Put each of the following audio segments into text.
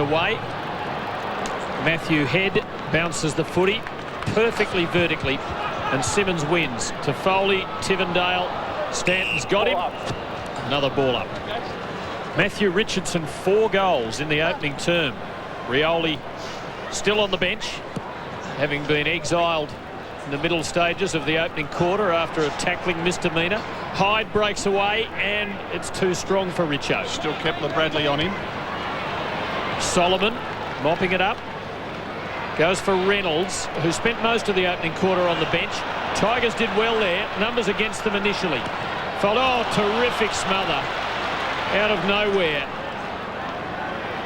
underway. Matthew Head bounces the footy perfectly vertically, and Simmons wins. To Foley, Tivendale, Stanton's got him. Another ball up. Matthew Richardson, 4 goals in the opening term. Rioli still on the bench, having been exiled in the middle stages of the opening quarter after a tackling misdemeanor. Hyde breaks away, and it's too strong for Richo. Still Kepler Bradley on him. Solomon mopping it up. Goes for Reynolds, who spent most of the opening quarter on the bench. Tigers did well there. Numbers against them initially. Oh, terrific smother. Out of nowhere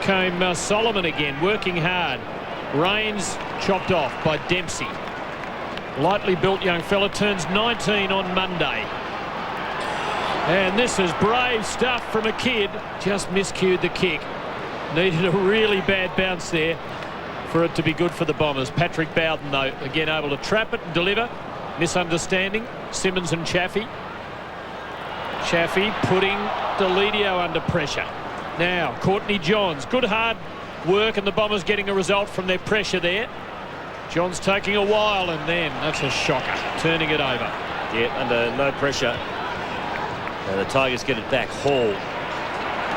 came Solomon again, working hard. Rains chopped off by Dempsey. Lightly built young fella, turns 19 on Monday. And this is brave stuff from a kid. Just miscued the kick. Needed a really bad bounce there for it to be good for the Bombers. Patrick Bowden, though, again able to trap it and deliver. Misunderstanding. Simmons and Chaffee. Chaffee putting Deledio under pressure. Now, Courtney Johns. Good hard work, and the Bombers getting a result from their pressure there. Johns taking a while, and then that's a shocker, turning it over. Yeah, under no pressure. And the Tigers get it back. Hall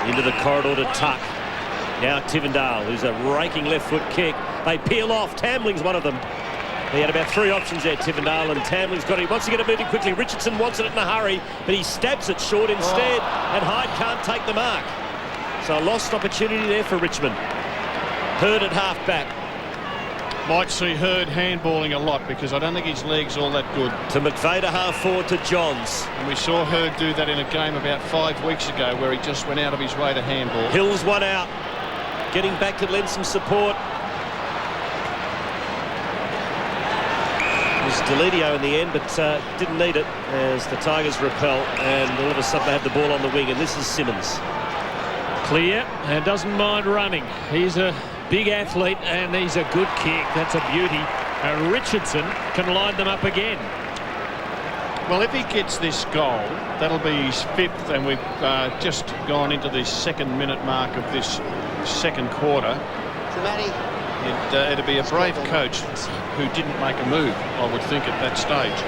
into the corridor to Tuck. Now Tivendale, who's a raking left foot kick. They peel off. Tamling's one of them. He had about 3 options there, Tivendale, and Tamling's got it. He wants to get it moving quickly. Richardson wants it in a hurry, but he stabs it short instead, and Hyde can't take the mark. So a lost opportunity there for Richmond. Hurd at half back. Might see Hurd handballing a lot, because I don't think his leg's all that good. To McVeigh to half forward to Johns. And we saw Hurd do that in a game about 5 weeks ago, where he just went out of his way to handball. Hill's one out. Getting back to lend some support. It was Deledio in the end, but didn't need it as the Tigers repel, and all of a sudden they have the ball on the wing, and this is Simmons. Clear, and doesn't mind running. He's a big athlete, and he's a good kick. That's a beauty. Richardson can line them up again. Well, if he gets this goal, that'll be his 5th, and we've just gone into the 2nd minute mark of this 2nd quarter. It'd be a brave coach who didn't make a move, I would think, at that stage.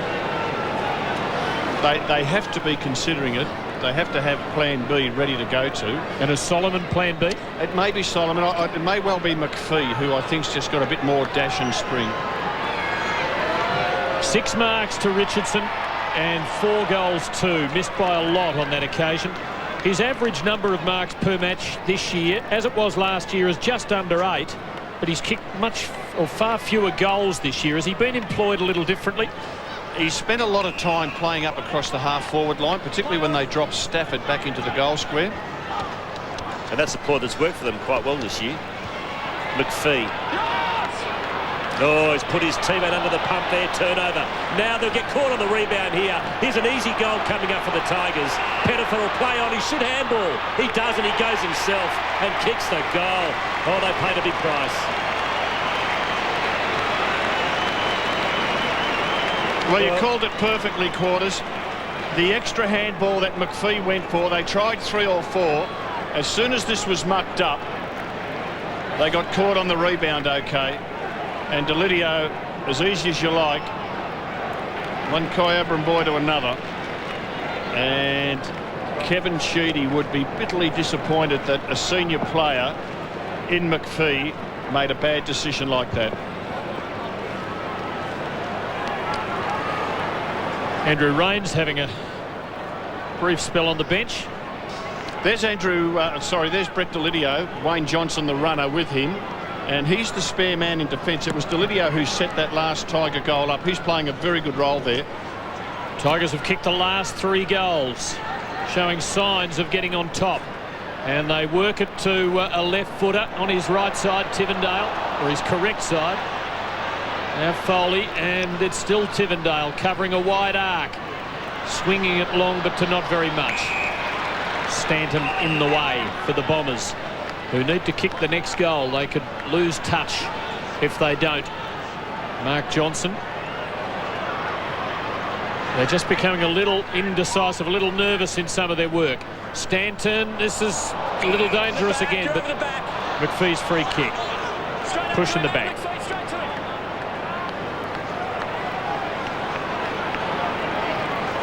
They have to be considering it. They have to have plan B ready to go to. And is Solomon plan B? It may be Solomon. It may well be McPhee, who I think's just got a bit more dash and spring. 6 marks to Richardson and 4 goals too. Missed by a lot on that occasion. His average number of marks per match this year, as it was last year, is just under 8. But he's kicked far fewer goals this year. Has he been employed a little differently? He spent a lot of time playing up across the half-forward line, particularly when they dropped Stafford back into the goal square. And that's a ploy that's worked for them quite well this year. McPhee. Oh, he's put his teammate under the pump there. Turnover. Now they'll get caught on the rebound here. Here's an easy goal coming up for the Tigers. Pettifer will play on. He should handball. He does, and he goes himself and kicks the goal. Oh, they paid a big price. Well, you called it perfectly, Quarters. The extra handball that McPhee went for, they tried 3 or 4. As soon as this was mucked up, they got caught on the rebound okay. And Deledio, as easy as you like, one Kyabram boy to another. And Kevin Sheedy would be bitterly disappointed that a senior player in McPhee made a bad decision like that. Andrew Rains having a brief spell on the bench. There's there's Brett Deledio, Wayne Johnson the runner with him, and he's the spare man in defence. It was Deledio who set that last Tiger goal up. He's playing a very good role there. Tigers have kicked the last 3 goals, showing signs of getting on top. And they work it to a left footer on his right side, Tivendale, or his correct side. Now Foley, and it's still Tivendale covering a wide arc. Swinging it long, but to not very much. Stanton in the way for the Bombers, who need to kick the next goal. They could lose touch if they don't. Mark Johnson. They're just becoming a little indecisive, a little nervous in some of their work. Stanton, this is a little dangerous again, but McPhee's free kick. Pushing the back.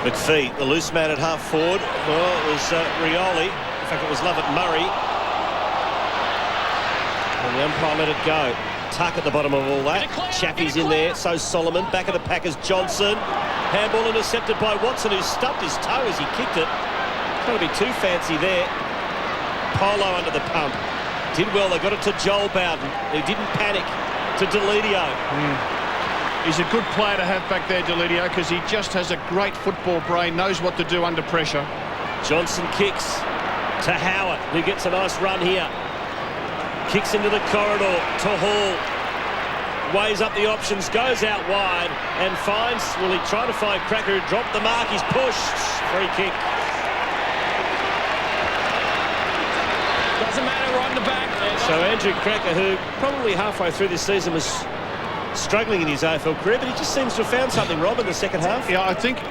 McPhee, the loose man at half forward. Well, it was Rioli. In fact, it was Lovett Murray. And the umpire let it go. Tuck at the bottom of all that. Chappie's in there. So Solomon. Back of the pack is Johnson. Handball intercepted by Watson, who stubbed his toe as he kicked it. Trying to be too fancy there. Polo under the pump. Did well. They got it to Joel Bowden, who didn't panic, to Delidio. He's a good player to have back there, Delidio, because he just has a great football brain, knows what to do under pressure. Johnson kicks to Howard, who gets a nice run here. Kicks into the corridor to Hall. Weighs up the options, goes out wide and finds, well, he tried to find Cracker, who dropped the mark. He's pushed. Free kick. Doesn't matter, right in the back. So Andrew Cracker, who probably halfway through this season was struggling in his AFL career, but he just seems to have found something, Rob, in the second half. Yeah, I think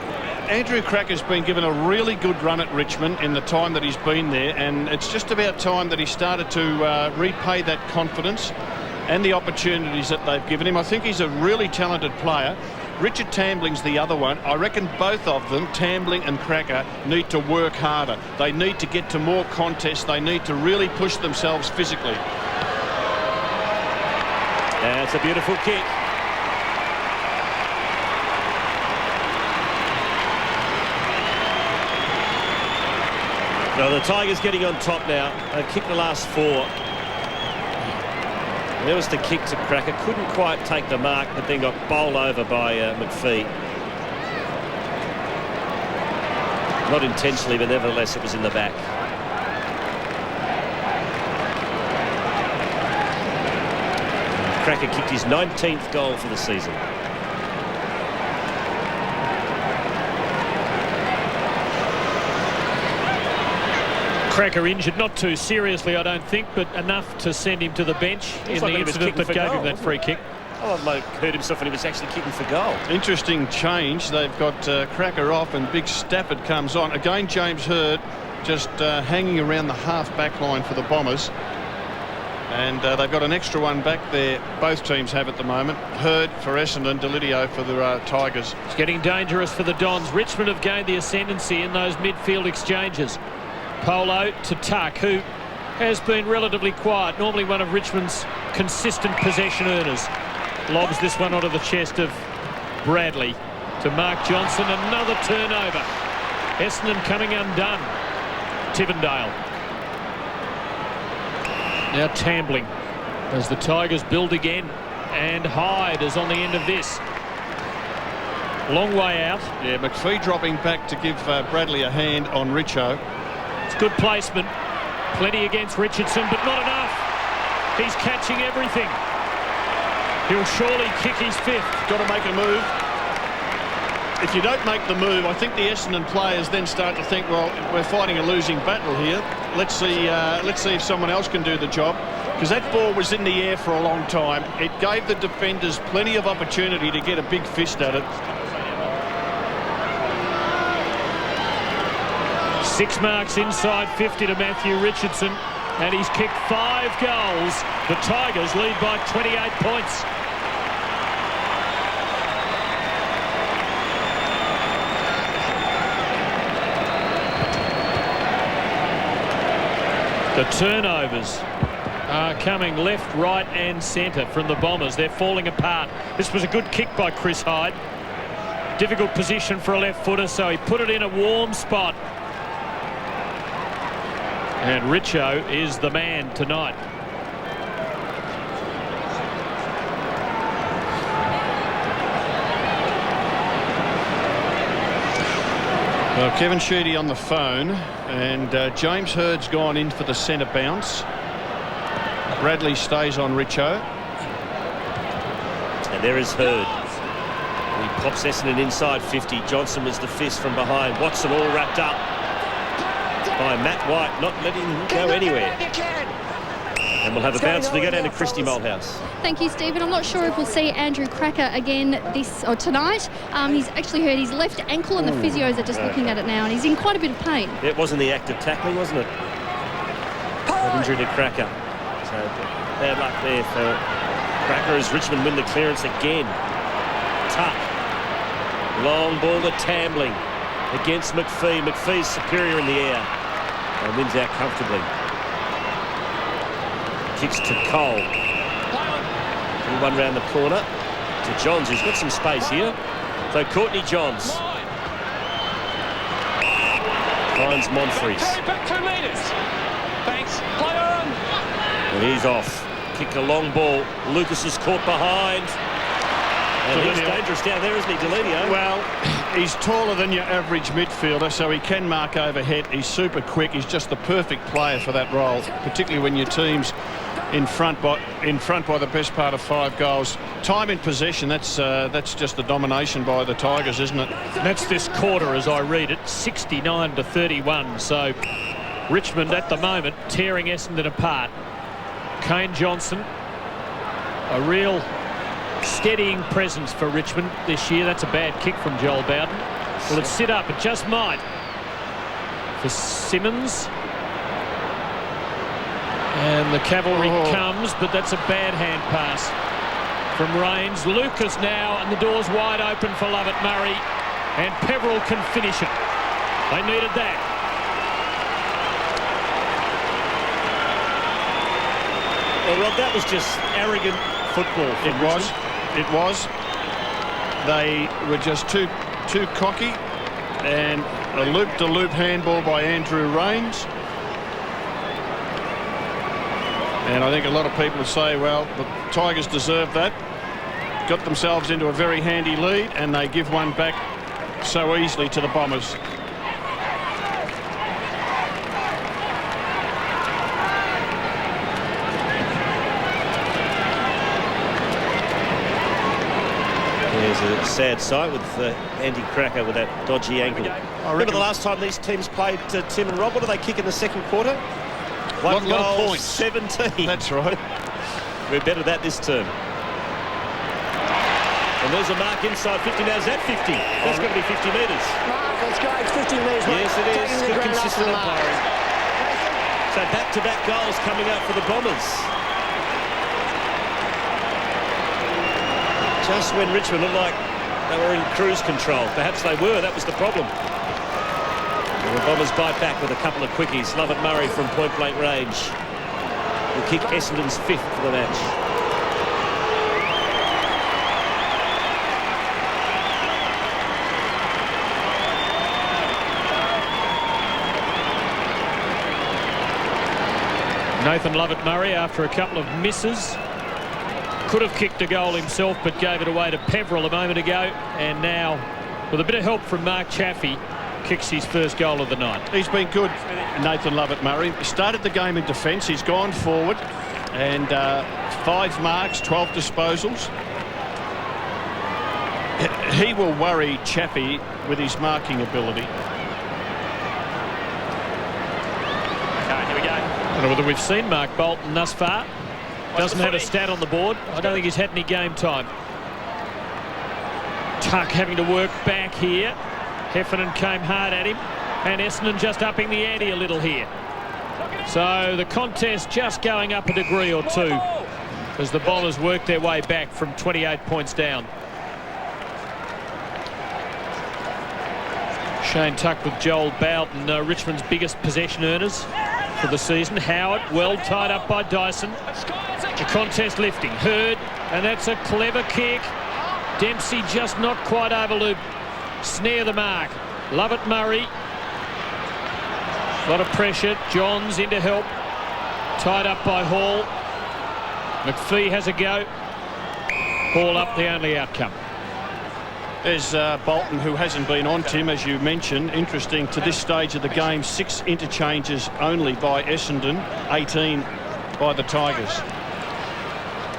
Andrew Cracker's been given a really good run at Richmond in the time that he's been there, and it's just about time that he started to repay that confidence and the opportunities that they've given him. I think he's a really talented player. Richard Tambling's the other one. I reckon both of them, Tambling and Cracker, need to work harder. They need to get to more contests. They need to really push themselves physically. That's a beautiful kick. Well, the Tigers getting on top now. They've kicked the last 4. There was the kick to Cracker. Couldn't quite take the mark, but then got bowled over by McPhee. Not intentionally, but nevertheless it was in the back. Cracker kicked his 19th goal for the season. Cracker injured, not too seriously, I don't think, but enough to send him to the bench in the incident that gave him that free kick. Oh, Mike hurt himself when he was actually kicking for goal. Interesting change. They've got Cracker off and Big Stafford comes on. Again, James Hird just hanging around the half-back line for the Bombers. And they've got an extra one back there. Both teams have at the moment. Hird for Essendon, Delidio for the Tigers. It's getting dangerous for the Dons. Richmond have gained the ascendancy in those midfield exchanges. Polo to Tuck, who has been relatively quiet, normally one of Richmond's consistent possession earners. Lobs this one onto the chest of Bradley to Mark Johnson. Another turnover. Essendon coming undone. Tivendale. Now Tambling as the Tigers build again, and Hyde is on the end of this. Long way out. Yeah, McPhee dropping back to give Bradley a hand on Richo. It's good placement. Plenty against Richardson, but not enough. He's catching everything. He'll surely kick his 5th. Got to make a move. If you don't make the move, I think the Essendon players then start to think, well, we're fighting a losing battle here. Let's see if someone else can do the job. Because that ball was in the air for a long time. It gave the defenders plenty of opportunity to get a big fist at it. 6 marks inside 50 to Matthew Richardson, and he's kicked 5 goals. The Tigers lead by 28 points. The turnovers are coming left, right and centre from the Bombers. They're falling apart. This was a good kick by Chris Hyde. Difficult position for a left footer, so he put it in a warm spot. And Richo is the man tonight. Well, Kevin Sheedy on the phone, and James Hird's gone in for the centre bounce. Bradley stays on Richo. And there is Hird. He pops Essendon inside 50. Johnson was the fist from behind. Watson all wrapped up by Matt White, not letting him go anywhere. And we'll have a bounce as we go down to Christy Malthouse. Thank you, Stephen. I'm not sure if we'll see Andrew Cracker again tonight. He's actually hurt his left ankle, and the physios are just looking at it now, and he's in quite a bit of pain. It wasn't the act of tackling, wasn't it? That injury to Cracker. So Bad luck there for Cracker as Richmond win the clearance again. Tuck. Long ball to Tambling against McPhee. McPhee's superior in the air and wins out comfortably. Kicks to Cole. One round the corner to Johns, who's got some space here. So Courtney Johns finds Monfries. Back 2 metres. Thanks. Play on. And he's off. Kick a long ball. Lucas is caught behind. And he's dangerous down there, isn't he, Delenio? Well, he's taller than your average midfielder, so he can mark overhead. He's super quick. He's just the perfect player for that role, particularly when your team's in front by the best part of 5 goals. Time in possession, that's just the domination by the Tigers, isn't it? That's this quarter, as I read it, 69-31. So Richmond at the moment tearing Essendon apart. Kane Johnson, a real steadying presence for Richmond this year. That's a bad kick from Joel Bowden. Will it sit up? It just might. For Simmons. And the cavalry comes, but that's a bad hand pass from Rains. Lucas now, and the door's wide open for Lovett Murray. And Peveril can finish it. They needed that. Well, Rob, that was just arrogant football. It was. They were just too cocky, and a loop-to-loop handball by Andrew Rains. And I think a lot of people would say, well, the Tigers deserve that. Got themselves into a very handy lead, and they give one back so easily to the Bombers. There's a sad sight with Andy Cracker with that dodgy ankle. Remember the last time these teams played, Tim and Rob? What did they kick in the second quarter? One goal, points. 17. That's right. We're better at that this term. And there's a mark inside 50. Now, is that 50? That's going to be 50 metres. Mark, let's go. It's 50 metres. Yes, it is. Good consistent umpiring. So back-to-back goals coming up for the Bombers. Just when Richmond looked like they were in cruise control. Perhaps they were. That was the problem. And the Bombers bite back with a couple of quickies. Lovett Murray from point-blank range will kick Essendon's 5th for the match. Nathan Lovett Murray, after a couple of misses, could have kicked a goal himself, but gave it away to Peveril a moment ago. And now, with a bit of help from Mark Chaffee, kicks his first goal of the night. He's been good, Nathan Lovett Murray. He started the game in defence. He's gone forward, and 5 marks, 12 disposals. He will worry Chaffee with his marking ability. Okay, here we go. I don't know whether we've seen Mark Bolton thus far. Doesn't have a stat on the board. I don't think he's had any game time. Tuck having to work back here. Heffernan came hard at him, and Essendon just upping the ante a little here. So the contest just going up a degree or two as the Bombers work their way back from 28 points down. Shane Tuck with Joel Bowden, Richmond's biggest possession earners for the season. Howard well tied up by Dyson. The contest lifting. Hurd, and that's a clever kick. Dempsey just not quite over to snare the mark. Lovett Murray. A lot of pressure. Johns in to help. Tied up by Hall. McPhee has a go. Ball up, the only outcome. There's Bolton, who hasn't been on, Tim, as you mentioned. Interesting, to this stage of the game, 6 interchanges only by Essendon, 18 by the Tigers.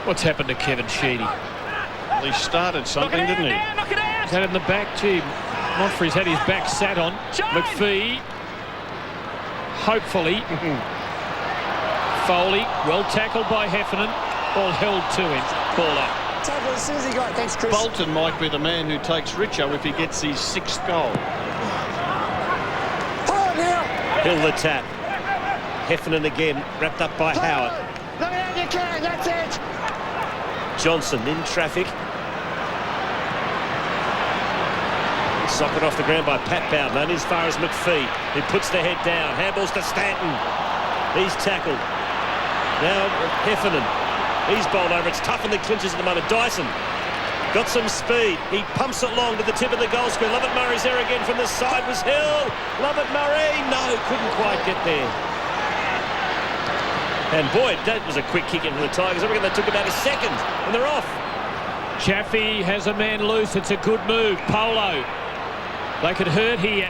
What's happened to Kevin Sheedy? Well, he started something, didn't he? He's had it in the back. Gee, Monfries had his back sat on. McPhee, hopefully. Foley, well tackled by Heffernan. Ball held to him. Ball up. As soon as he got it. Thanks, Chris. Bolton might be the man who takes Richo if he gets his 6th goal. Hold now. Hill the tap. Heffernan again, wrapped up by Howard. Look at that, you can, that's it. Johnson in traffic. Socket off the ground by Pat Bowden, only as far as McPhee. He puts the head down. Handballs to Stanton. He's tackled. Now Heffernan. He's bowled over. It's tough in the clinches at the moment. Dyson got some speed. He pumps it long to the tip of the goal square. Lovett Murray's there again from the side. Was Hill. Lovett Murray. No, couldn't quite get there. And boy, that was a quick kick in from the Tigers. I reckon they took about a second and they're off. Chaffee has a man loose. It's a good move. Polo. They could hurt here.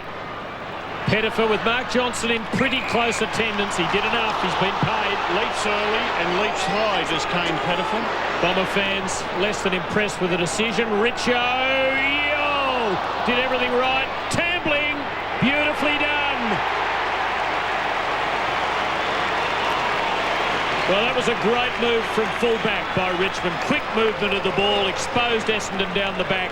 Pettifer with Mark Johnson in pretty close attendance. He did enough. He's been paid. Leaps early and leaps high, does Kane Pettifer. Bomber fans less than impressed with the decision. Richo, yo, did everything right. Tambling, beautifully done. Well, that was a great move from fullback by Richmond. Quick movement of the ball, exposed Essendon down the back.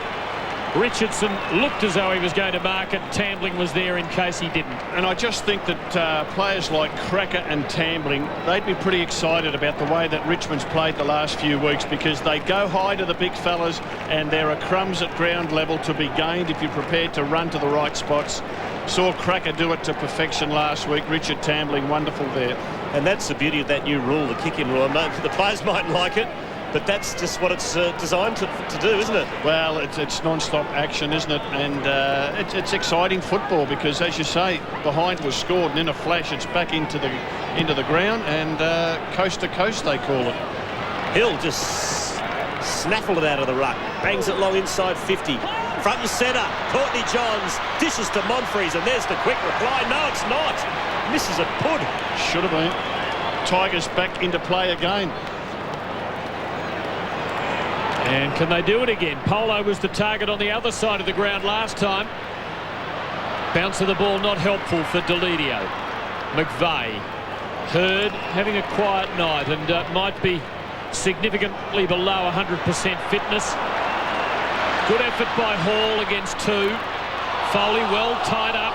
Richardson looked as though he was going to mark it. Tambling was there in case he didn't. And I just think that players like Cracker and Tambling, they'd be pretty excited about the way that Richmond's played the last few weeks, because they go high to the big fellas and there are crumbs at ground level to be gained if you're prepared to run to the right spots. Saw Cracker do it to perfection last week. Richard Tambling, wonderful there. And that's the beauty of that new rule, the kick-in rule. The players mightn't like it, but that's just what it's designed to do, isn't it? Well, it's non-stop action, isn't it? And it's exciting football because, as you say, behind was scored and in a flash it's back into the ground and coast to coast they call it. Hill just snaffled it out of the ruck, bangs it long inside 50. Front and centre, Courtney Johns dishes to Monfries, and there's the quick reply. No, it's not. Misses a pud. Should have been. Tigers back into play again. And can they do it again? Polo was the target on the other side of the ground last time. Bounce of the ball not helpful for Deledio. McVeigh. Hurd having a quiet night and might be significantly below 100% fitness. Good effort by Hall against two. Foley well tied up.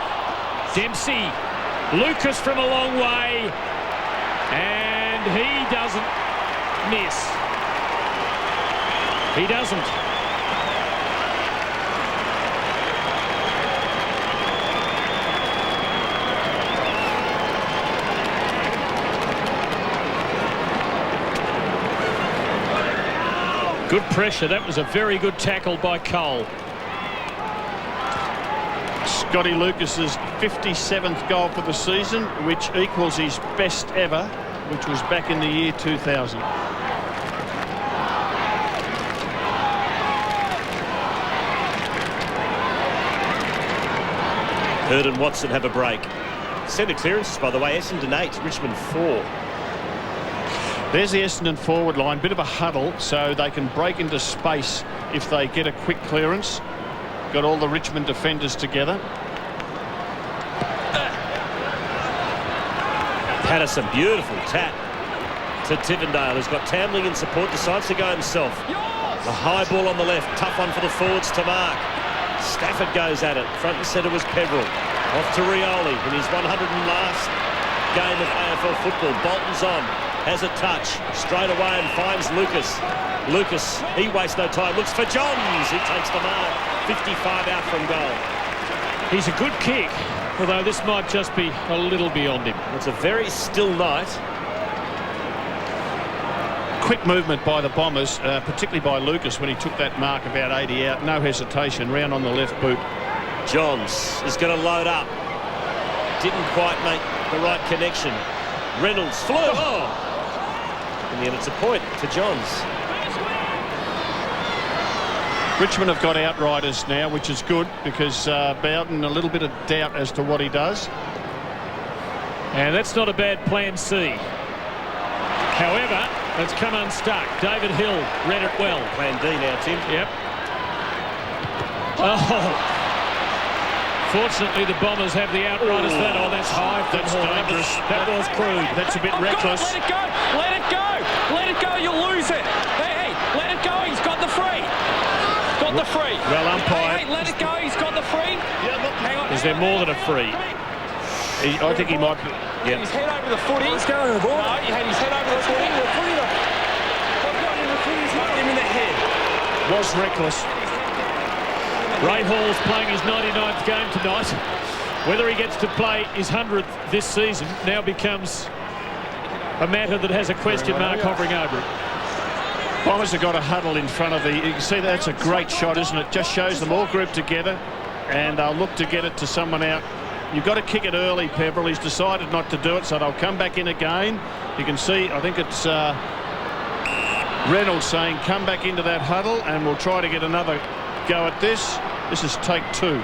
Dempsey. Lucas from a long way. And he doesn't miss. He doesn't. Good pressure. That was a very good tackle by Cole. Scotty Lucas's 57th goal for the season, which equals his best ever, which was back in the year 2000. Hurd and Watson have a break. Centre clearances, by the way. Essendon 8, Richmond 4. There's the Essendon forward line, bit of a huddle, so they can break into space if they get a quick clearance. Got all the Richmond defenders together. Patterson, beautiful tap to Tivendale, who's got Tambling in support, decides to go himself. A high ball on the left, tough one for the forwards to mark. Stafford goes at it. Front and centre was Peverill. Off to Rioli in his 100 and last game of AFL football. Bolton's on. Has a touch straight away and finds Lucas. Lucas, he wastes no time, looks for Johns. He takes the mark. 55 out from goal. He's a good kick, although this might just be a little beyond him. It's a very still night. Quick movement by the Bombers, particularly by Lucas when he took that mark about 80 out. No hesitation, round on the left boot. Johns is going to load up. Didn't quite make the right connection. Reynolds flew. Oh. In the end, it's a point to Johns. Richmond have got outriders now, which is good because Bowden a little bit of doubt as to what he does. And that's not a bad plan C. However, it's come unstuck. David Hill read it well. Plan D now, Tim. Yep. Oh. Fortunately, the Bombers have the outriders. That's high. That's dangerous. That was crude. That's a bit reckless. Let it go. Let it go. Let it go. You'll lose it. Hey, let it go. He's got the free. Got the free. Well umpired. Hey, let it go. He's got the free. Yeah, look. Hang on. Is there more than a free? I think he might be. Had his head over the footy. Let's go on the ball. No, he had his head over the footy. They've got him, the footy's hit him in the head. Was reckless. Ray Hall's playing his 99th game tonight. Whether he gets to play his 100th this season now becomes a matter that has a question mark hovering over it. Bombers have got a huddle in front of the... You can see that's a great shot, isn't it? Just shows them all grouped together, and they'll look to get it to someone out. You've got to kick it early, Pebble. He's decided not to do it, so they'll come back in again. You can see, I think it's Reynolds saying, come back into that huddle, and we'll try to get another go at this. This is take 2.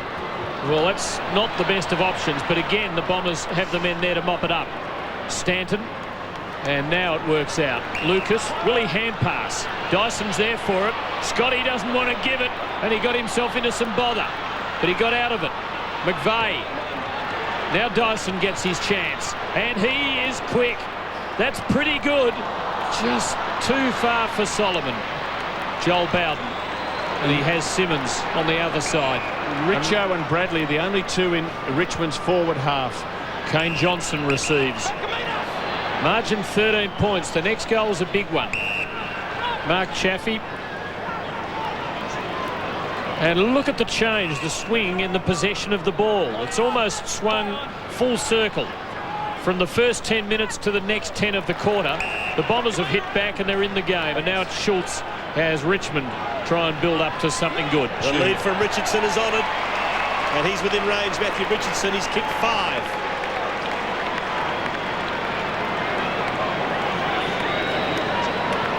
Well, that's not the best of options, but again, the Bombers have the men there to mop it up. Stanton. And now it works out. Lucas, will he hand pass? Dyson's there for it. Scotty doesn't want to give it, and he got himself into some bother, but he got out of it. McVeigh. Now Dyson gets his chance, and he is quick. That's pretty good. Just too far for Solomon. Joel Bowden. And he has Simmons on the other side. Richo and Bradley, the only two in Richmond's forward half. Kane Johnson receives. Margin 13 points. The next goal is a big one. Mark Chaffee. And look at the change, the swing in the possession of the ball. It's almost swung full circle. From the first 10 minutes to the next 10 of the quarter, the Bombers have hit back and they're in the game. And now it's Schultz as Richmond try and build up to something good. The lead from Richardson is honoured, and he's within range. Matthew Richardson, he's kicked 5.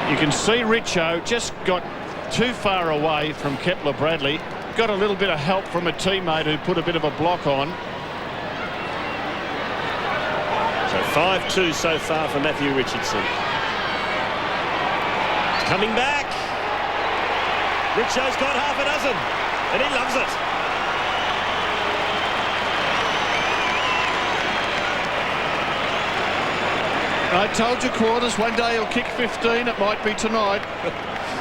You can see Richo just got too far away from Kepler Bradley. Got a little bit of help from a teammate who put a bit of a block on. So 5-2 so far for Matthew Richardson. He's coming back. Richo's got half a dozen, and he loves it. I told you, Quarters, one day he'll kick 15. It might be tonight.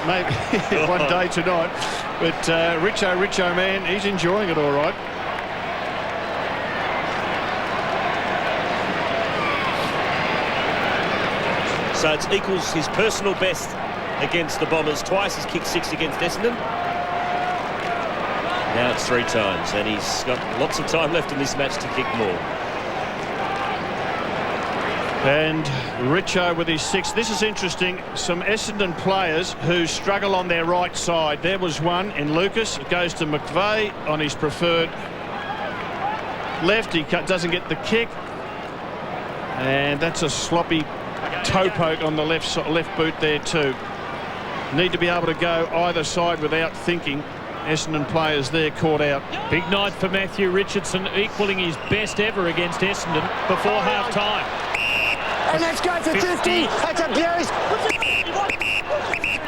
Maybe one day tonight. But Richo, man, he's enjoying it all right. So it equals his personal best against the Bombers. Twice he's kicked 6 against Essendon. Now it's 3 times, and he's got lots of time left in this match to kick more. And Richo with his 6th. This is interesting. Some Essendon players who struggle on their right side. There was one in Lucas. It goes to McVeigh on his preferred left. He doesn't get the kick. And that's a sloppy toe poke on the left boot there too. Need to be able to go either side without thinking. Essendon players there caught out. Big night for Matthew Richardson, equalling his best ever against Essendon before half-time. And let's go for 50. That's abuse.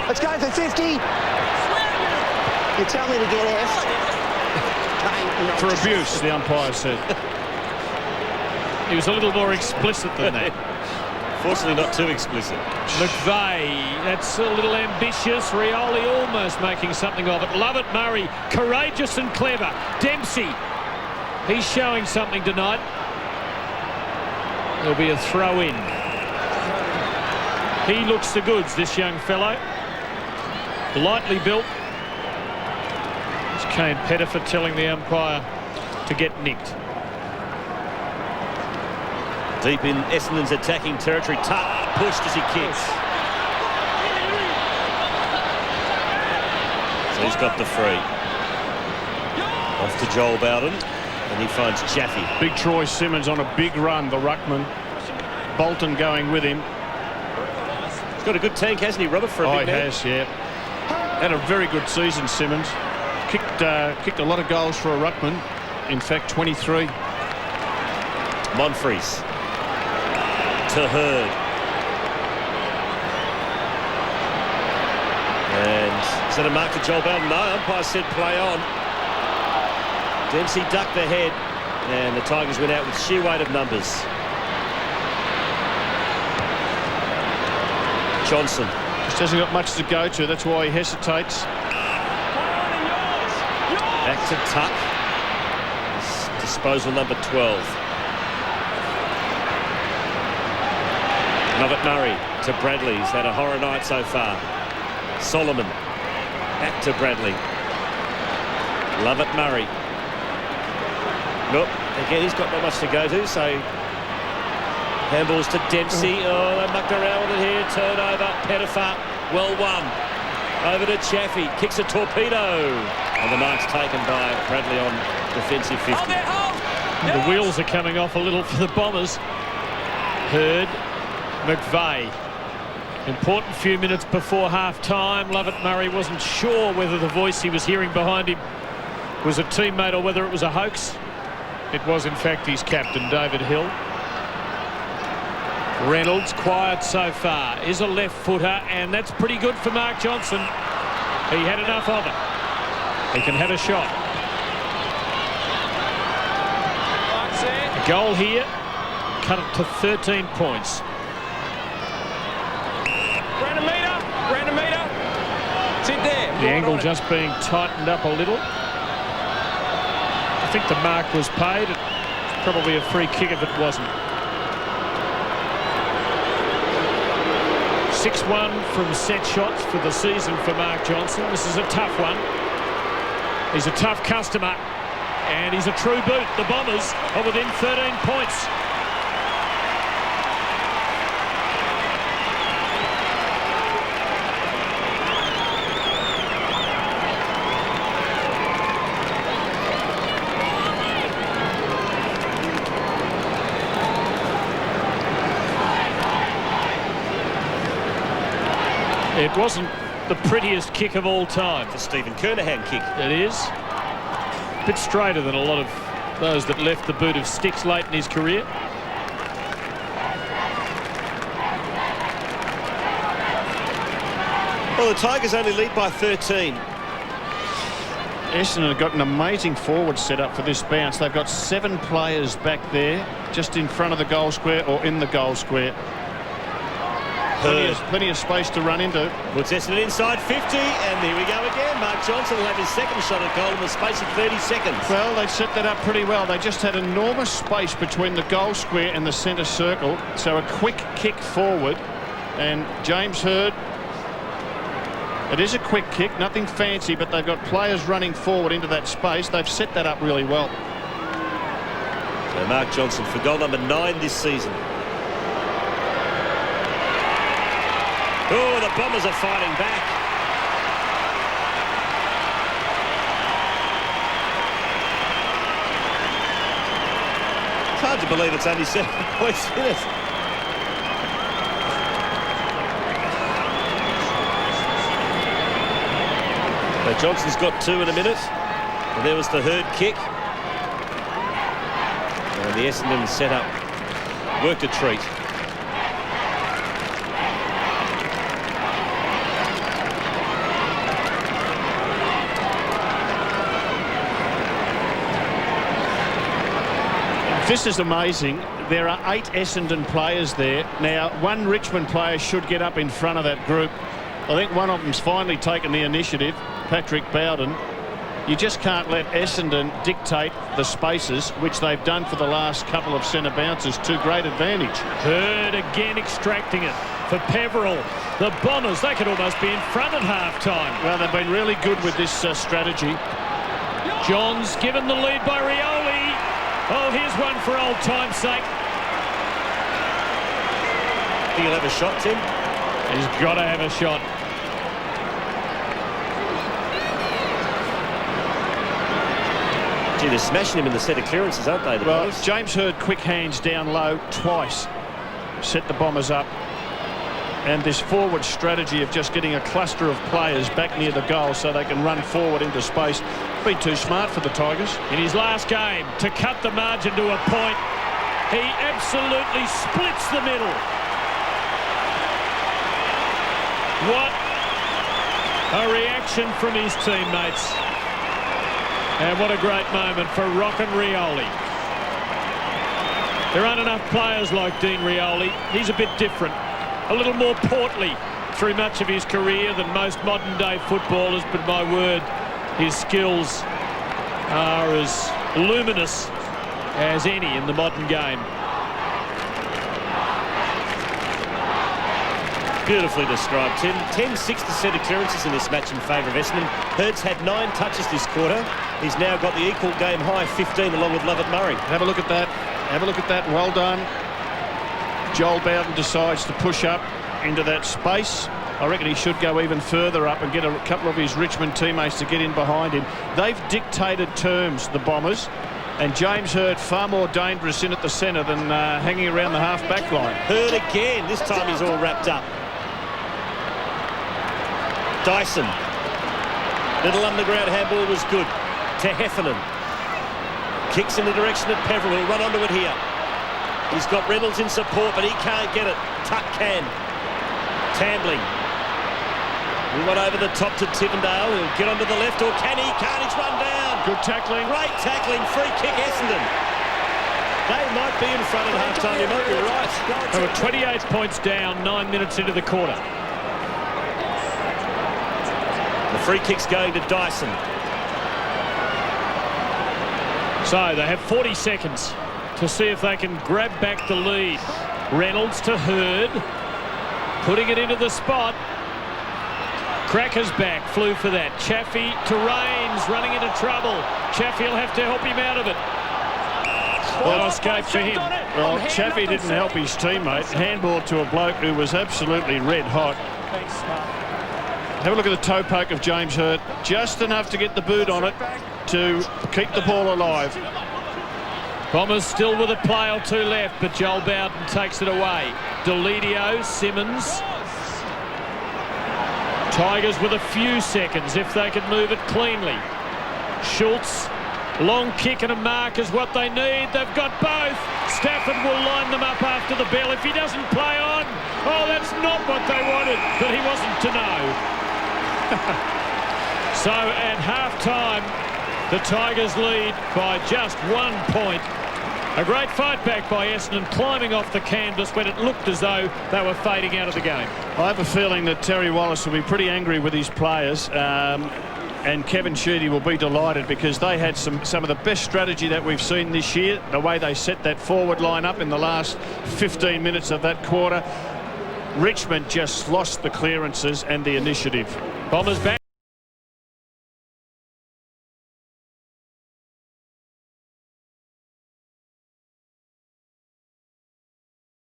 Let's go for 50. You tell me to get F. For abuse, the umpire said. He was a little more explicit than that. Fortunately not too explicit. McVeigh, that's a little ambitious. Rioli almost making something of it. Love it, Murray. Courageous and clever. Dempsey, he's showing something tonight. There'll be a throw in. He looks the goods, this young fellow. Lightly built. It's Kane Pettiford telling the umpire to get nicked. Deep in Essendon's attacking territory. Tuck pushed as he kicks. So he's got the free. Off to Joel Bowden, and he finds Chaffee. Big Troy Simmons on a big run, the ruckman. Bolton going with him. He's got a good tank, hasn't he, Robert, for a big man? He has, yeah. Had a very good season, Simmons. Kicked a lot of goals for a ruckman. In fact, 23. Monfries. To Hurd. And is that a mark to Joel Bowden? No, umpire said play on. Dempsey ducked the head, and the Tigers went out with sheer weight of numbers. Johnson. Just hasn't got much to go to, that's why he hesitates. Back to Tuck. Disposal number 12. Lovett Murray to Bradley. He's had a horror night so far. Solomon back to Bradley. Lovett Murray. Look, again, he's got not much to go to, so handballs to Dempsey. Oh, they mucked around with it here. Turnover. Pettifer. Well won. Over to Chaffee. Kicks a torpedo. And the mark's taken by Bradley on defensive 50. The wheels are coming off a little for the Bombers. Hurd. McVeigh. Important few minutes before half-time. Lovett Murray wasn't sure whether the voice he was hearing behind him was a teammate or whether it was a hoax. It was, in fact, his captain, David Hill. Reynolds, quiet so far, is a left footer, and that's pretty good for Mark Johnson. He had enough of it. He can have a shot. A goal here, cut it to 13 points. Brandon Meter. Sit there. The angle just being tightened up a little. I think the mark was paid. It's probably a free kick if it wasn't. 6-1 from set shots for the season for Mark Johnson. This is a tough one. He's a tough customer, and he's a true boot. The Bombers are within 13 points. It wasn't the prettiest kick of all time. The Stephen Kernahan kick. It is. A bit straighter than a lot of those that left the boot of sticks late in his career. Well, the Tigers only lead by 13. Essendon have got an amazing forward set up for this bounce. They've got 7 players back there, just in front of the goal square or in the goal square. Plenty of space to run into. Puts Essendon inside 50, and here we go again. Mark Johnson will have his second shot at goal in the space of 30 seconds. Well, they set that up pretty well. They just had enormous space between the goal square and the centre circle, so a quick kick forward. And James Hurd, it is a quick kick, nothing fancy, but they've got players running forward into that space. They've set that up really well. So Mark Johnson for goal number 9 this season. Oh, the Bombers are fighting back. It's hard to believe it's only 7 points in it. So Johnson's got 2 in a minute. And there was the Hurd kick. And the Essendon set-up worked a treat. This is amazing. There are 8 Essendon players there. Now, 1 Richmond player should get up in front of that group. I think one of them's finally taken the initiative, Patrick Bowden. You just can't let Essendon dictate the spaces, which they've done for the last couple of centre bounces to great advantage. Hurd again extracting it for Peveril. The Bombers, they could almost be in front at half-time. Well, they've been really good with this strategy. Johns given the lead by Rioli. Oh, here's one for old time's sake. Think he'll have a shot, Tim? He's got to have a shot. Gee, they're smashing him in the set of clearances, aren't they? Well, James Hurd quick hands down low twice. Set the Bombers up. And this forward strategy of just getting a cluster of players back near the goal so they can run forward into space. Be too smart for the Tigers. In his last game, to cut the margin to a point, he absolutely splits the middle. What a reaction from his teammates. And what a great moment for Rock and Rioli. There aren't enough players like Dean Rioli. He's a bit different. A little more portly through much of his career than most modern-day footballers, but my word, his skills are as luminous as any in the modern game. Beautifully described, Tim. 10-6% of clearances in this match in favour of Essendon. Hurd's had 9 touches this quarter. He's now got the equal game high 15 along with Lovett Murray. Have a look at that. Have a look at that. Well done. Joel Bowden decides to push up into that space. I reckon he should go even further up and get a couple of his Richmond teammates to get in behind him. They've dictated terms, the Bombers, and James Hurd far more dangerous in at the centre than hanging around the half-back line. Hurd again. This time he's all wrapped up. Dyson. Little underground handball was good to Heffernan. Kicks in the direction of Peverill. He'll run onto it here. He's got Reynolds in support, but he can't get it. Tuck can. Tambling. We went over the top to Tivendale. He'll get onto the left, or can he? Can't. He's run down. Good tackling. Great tackling. Free kick, Essendon. They might be in front at half-time. You might be right. They were 28 points down, 9 minutes into the quarter. The free kick's going to Dyson. So they have 40 seconds to see if they can grab back the lead. Reynolds to Hurd. Putting it into the spot. Cracker's back, flew for that. Chaffee to Rains, running into trouble. Chaffee will have to help him out of it. No escape for him. Well, Chaffee didn't help his teammate. Handball to a bloke who was absolutely red hot. Have a look at the toe poke of James Hurd. Just enough to get the boot on it to keep the ball alive. Bombers still with a play or two left, but Joel Bowden takes it away. Deledio, Simmons. Tigers with a few seconds if they can move it cleanly. Schultz, long kick and a mark is what they need. They've got both. Stafford will line them up after the bell. If he doesn't play on, oh, that's not what they wanted, but he wasn't to know. So at half-time, the Tigers lead by just 1 point. A great fight back by Essendon, climbing off the canvas when it looked as though they were fading out of the game. I have a feeling that Terry Wallace will be pretty angry with his players, and Kevin Sheedy will be delighted because they had some of the best strategy that we've seen this year. The way they set that forward line up in the last 15 minutes of that quarter. Richmond just lost the clearances and the initiative. Bombers back.